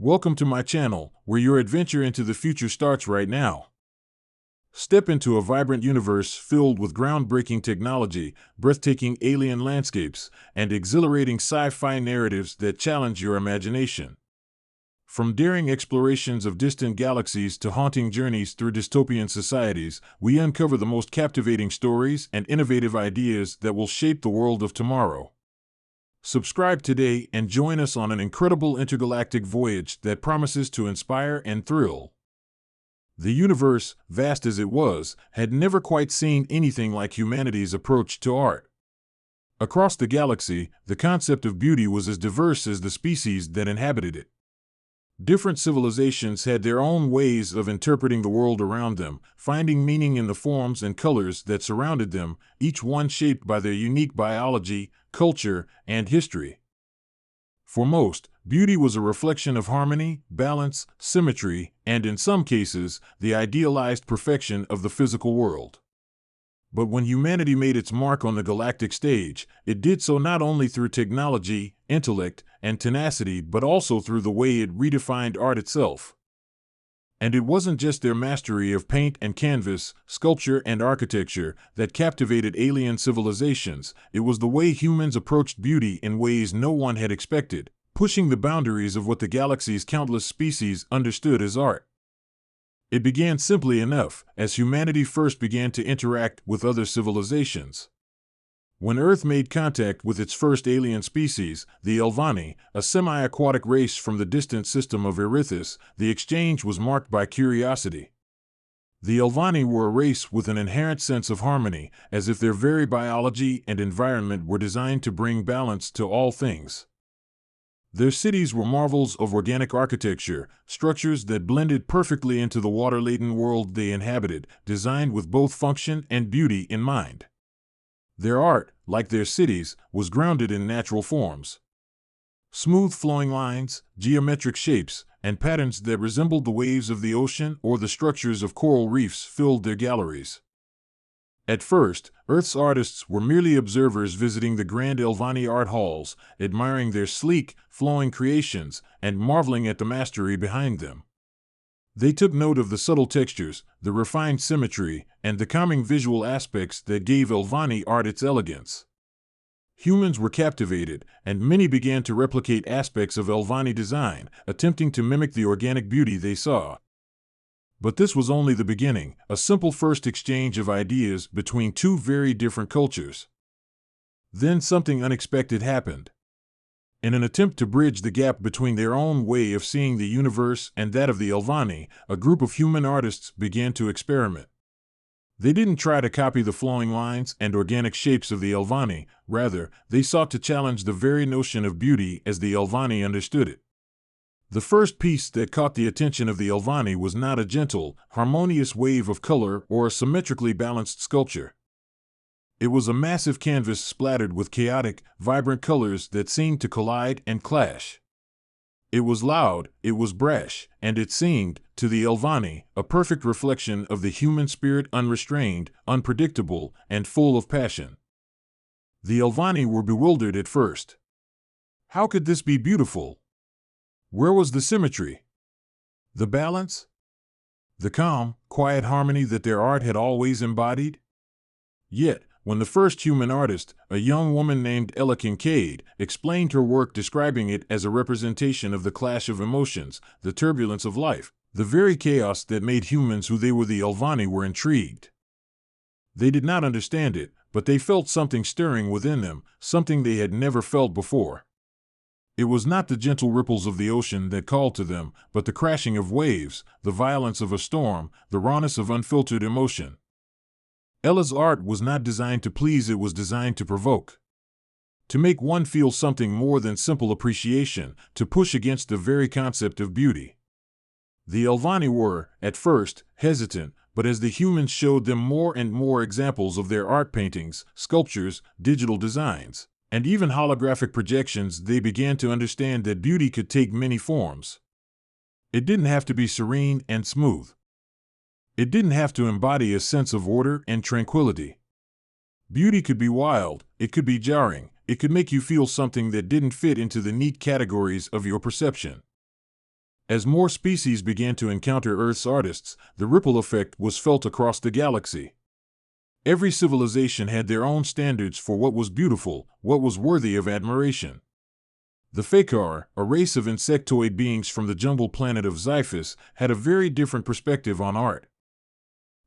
Welcome to my channel, where your adventure into the future starts right now. Step into a vibrant universe filled with groundbreaking technology, breathtaking alien landscapes, and exhilarating sci-fi narratives that challenge your imagination. From daring explorations of distant galaxies to haunting journeys through dystopian societies, we uncover the most captivating stories and innovative ideas that will shape the world of tomorrow. Subscribe today and join us on an incredible intergalactic voyage that promises to inspire and thrill. The universe, vast as it was, had never quite seen anything like humanity's approach to art. Across the galaxy, the concept of beauty was as diverse as the species that inhabited it. Different civilizations had their own ways of interpreting the world around them, finding meaning in the forms and colors that surrounded them, each one shaped by their unique biology, culture, and history. For most, beauty was a reflection of harmony, balance, symmetry, and in some cases, the idealized perfection of the physical world. But when humanity made its mark on the galactic stage, it did so not only through technology, intellect, and tenacity, but also through the way it redefined art itself. And it wasn't just their mastery of paint and canvas, sculpture and architecture that captivated alien civilizations. It was the way humans approached beauty in ways no one had expected, pushing the boundaries of what the galaxy's countless species understood as art. It began simply enough, as humanity first began to interact with other civilizations. When Earth made contact with its first alien species, the Elvani, a semi-aquatic race from the distant system of Erythis, the exchange was marked by curiosity. The Elvani were a race with an inherent sense of harmony, as if their very biology and environment were designed to bring balance to all things. Their cities were marvels of organic architecture, structures that blended perfectly into the water-laden world they inhabited, designed with both function and beauty in mind. Their art, like their cities, was grounded in natural forms. Smooth flowing lines, geometric shapes, and patterns that resembled the waves of the ocean or the structures of coral reefs filled their galleries. At first, Earth's artists were merely observers visiting the grand Elvani art halls, admiring their sleek, flowing creations, and marveling at the mastery behind them. They took note of the subtle textures, the refined symmetry, and the calming visual aspects that gave Elvani art its elegance. Humans were captivated, and many began to replicate aspects of Elvani design, attempting to mimic the organic beauty they saw. But this was only the beginning, a simple first exchange of ideas between two very different cultures. Then something unexpected happened. In an attempt to bridge the gap between their own way of seeing the universe and that of the Elvani, a group of human artists began to experiment. They didn't try to copy the flowing lines and organic shapes of the Elvani, rather, they sought to challenge the very notion of beauty as the Elvani understood it. The first piece that caught the attention of the Elvani was not a gentle, harmonious wave of color or a symmetrically balanced sculpture. It was a massive canvas splattered with chaotic, vibrant colors that seemed to collide and clash. It was loud, it was brash, and it seemed, to the Elvani, a perfect reflection of the human spirit, unrestrained, unpredictable, and full of passion. The Elvani were bewildered at first. How could this be beautiful? Where was the symmetry? The balance? The calm, quiet harmony that their art had always embodied? Yet, when the first human artist, a young woman named Ella Kincaid, explained her work describing it as a representation of the clash of emotions, the turbulence of life, the very chaos that made humans who they were, the Elvani were intrigued. They did not understand it, but they felt something stirring within them, something they had never felt before. It was not the gentle ripples of the ocean that called to them, but the crashing of waves, the violence of a storm, the rawness of unfiltered emotion. Ella's art was not designed to please, it was designed to provoke. To make one feel something more than simple appreciation, to push against the very concept of beauty. The Elvani were, at first, hesitant, but as the humans showed them more and more examples of their art paintings, sculptures, digital designs, and even holographic projections, they began to understand that beauty could take many forms. It didn't have to be serene and smooth. It didn't have to embody a sense of order and tranquility. Beauty could be wild, it could be jarring, it could make you feel something that didn't fit into the neat categories of your perception. As more species began to encounter Earth's artists, the ripple effect was felt across the galaxy. Every civilization had their own standards for what was beautiful, what was worthy of admiration. The Fakar, a race of insectoid beings from the jungle planet of Xiphus, had a very different perspective on art.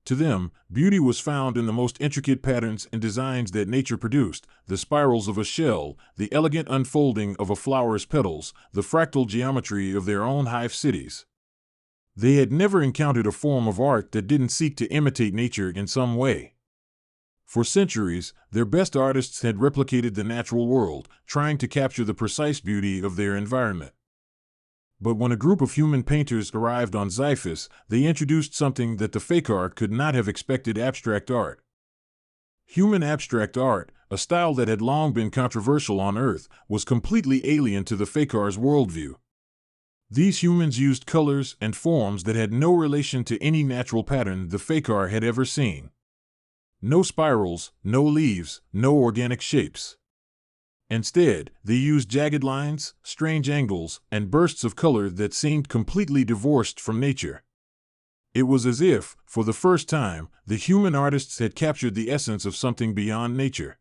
To them, beauty was found in the most intricate patterns and designs that nature produced: the spirals of a shell, the elegant unfolding of a flower's petals, the fractal geometry of their own hive cities. They had never encountered a form of art that didn't seek to imitate nature in some way. For centuries, their best artists had replicated the natural world, trying to capture the precise beauty of their environment. But when a group of human painters arrived on Xiphus, they introduced something that the Fakar could not have expected: abstract art. Human abstract art, a style that had long been controversial on Earth, was completely alien to the Fakar's worldview. These humans used colors and forms that had no relation to any natural pattern the Fakar had ever seen. No spirals, no leaves, no organic shapes. Instead, they used jagged lines, strange angles, and bursts of color that seemed completely divorced from nature. It was as if, for the first time, the human artists had captured the essence of something beyond nature.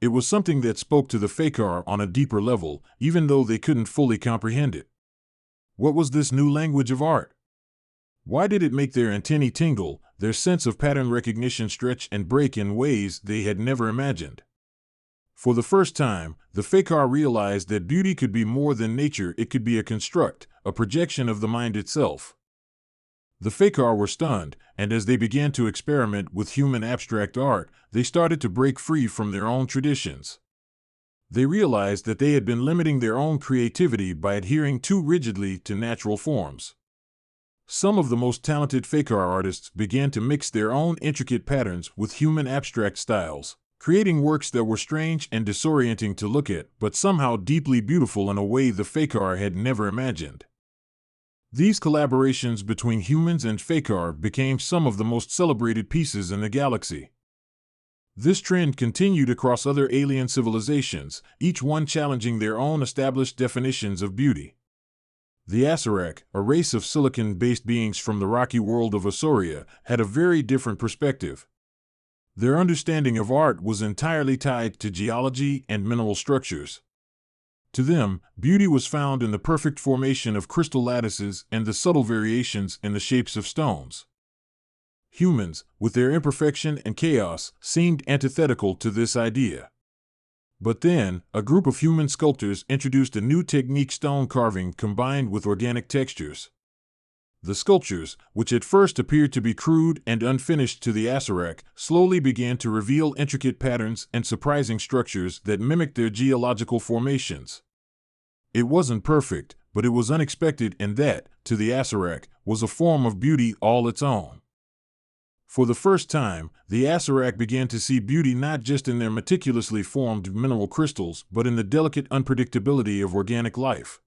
It was something that spoke to the Fakar on a deeper level, even though they couldn't fully comprehend it. What was this new language of art? Why did it make their antennae tingle, their sense of pattern recognition stretch and break in ways they had never imagined? For the first time, the Fakar realized that beauty could be more than nature. It could be a construct, a projection of the mind itself. The Fakar were stunned, and as they began to experiment with human abstract art, they started to break free from their own traditions. They realized that they had been limiting their own creativity by adhering too rigidly to natural forms. Some of the most talented Fakar artists began to mix their own intricate patterns with human abstract styles, creating works that were strange and disorienting to look at, but somehow deeply beautiful in a way the Fakar had never imagined. These collaborations between humans and Fakar became some of the most celebrated pieces in the galaxy. This trend continued across other alien civilizations, each one challenging their own established definitions of beauty. The Awestruck, a race of silicon-based beings from the rocky world of Asoria, had a very different perspective. Their understanding of art was entirely tied to geology and mineral structures. To them, beauty was found in the perfect formation of crystal lattices and the subtle variations in the shapes of stones. Humans, with their imperfection and chaos, seemed antithetical to this idea. But then, a group of human sculptors introduced a new technique: stone carving combined with organic textures. The sculptures, which at first appeared to be crude and unfinished to the Awestruck, slowly began to reveal intricate patterns and surprising structures that mimicked their geological formations. It wasn't perfect, but it was unexpected, and that, to the Awestruck, was a form of beauty all its own. For the first time, the Awestruck began to see beauty not just in their meticulously formed mineral crystals, but in the delicate unpredictability of organic life.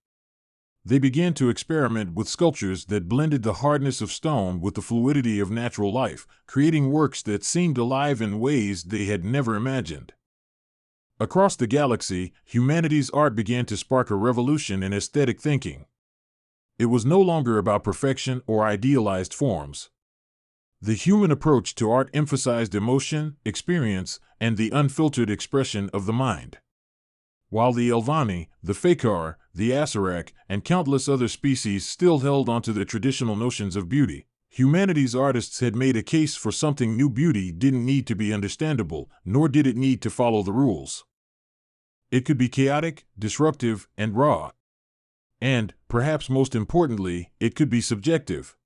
They began to experiment with sculptures that blended the hardness of stone with the fluidity of natural life, creating works that seemed alive in ways they had never imagined. Across the galaxy, humanity's art began to spark a revolution in aesthetic thinking. It was no longer about perfection or idealized forms. The human approach to art emphasized emotion, experience, and the unfiltered expression of the mind. While the Elvani, the Fakar, the Awestruck, and countless other species still held onto the traditional notions of beauty, humanity's artists had made a case for something new. Beauty didn't need to be understandable, nor did it need to follow the rules. It could be chaotic, disruptive, and raw. And, perhaps most importantly, it could be subjective.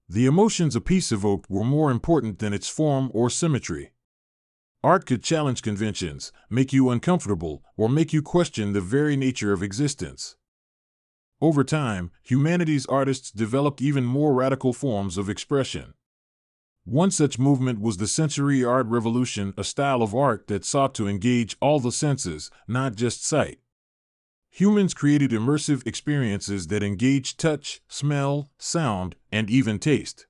The emotions a piece evoked were more important than its form or symmetry. Art could challenge conventions, make you uncomfortable, or make you question the very nature of existence. Over time, humanity's artists developed even more radical forms of expression. One such movement was the sensory art revolution, a style of art that sought to engage all the senses, not just sight. Humans created immersive experiences that engaged touch, smell, sound, and even taste.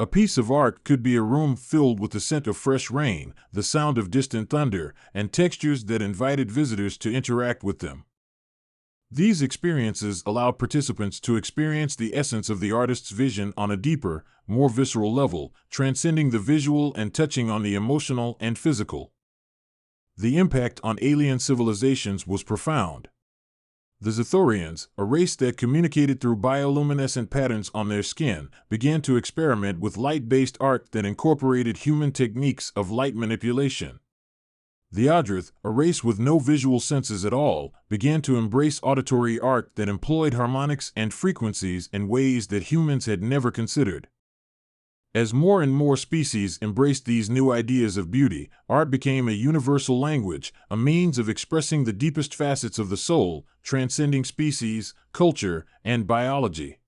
A piece of art could be a room filled with the scent of fresh rain, the sound of distant thunder, and textures that invited visitors to interact with them. These experiences allowed participants to experience the essence of the artist's vision on a deeper, more visceral level, transcending the visual and touching on the emotional and physical. The impact on alien civilizations was profound. The Xithorians, a race that communicated through bioluminescent patterns on their skin, began to experiment with light-based art that incorporated human techniques of light manipulation. The Adrith, a race with no visual senses at all, began to embrace auditory art that employed harmonics and frequencies in ways that humans had never considered. As more and more species embraced these new ideas of beauty, art became a universal language, a means of expressing the deepest facets of the soul, transcending species, culture, and biology.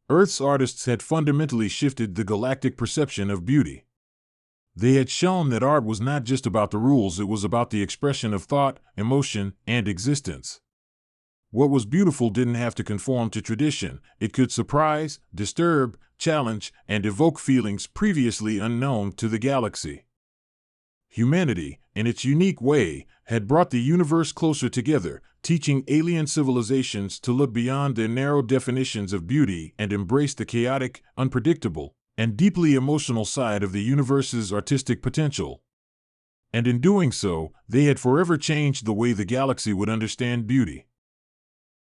Earth's artists had fundamentally shifted the galactic perception of beauty. They had shown that art was not just about the rules, it was about the expression of thought, emotion, and existence. What was beautiful didn't have to conform to tradition. It could surprise, disturb, challenge, and evoke feelings previously unknown to the galaxy. Humanity, in its unique way, had brought the universe closer together, teaching alien civilizations to look beyond their narrow definitions of beauty and embrace the chaotic, unpredictable, and deeply emotional side of the universe's artistic potential. And in doing so, they had forever changed the way the galaxy would understand beauty.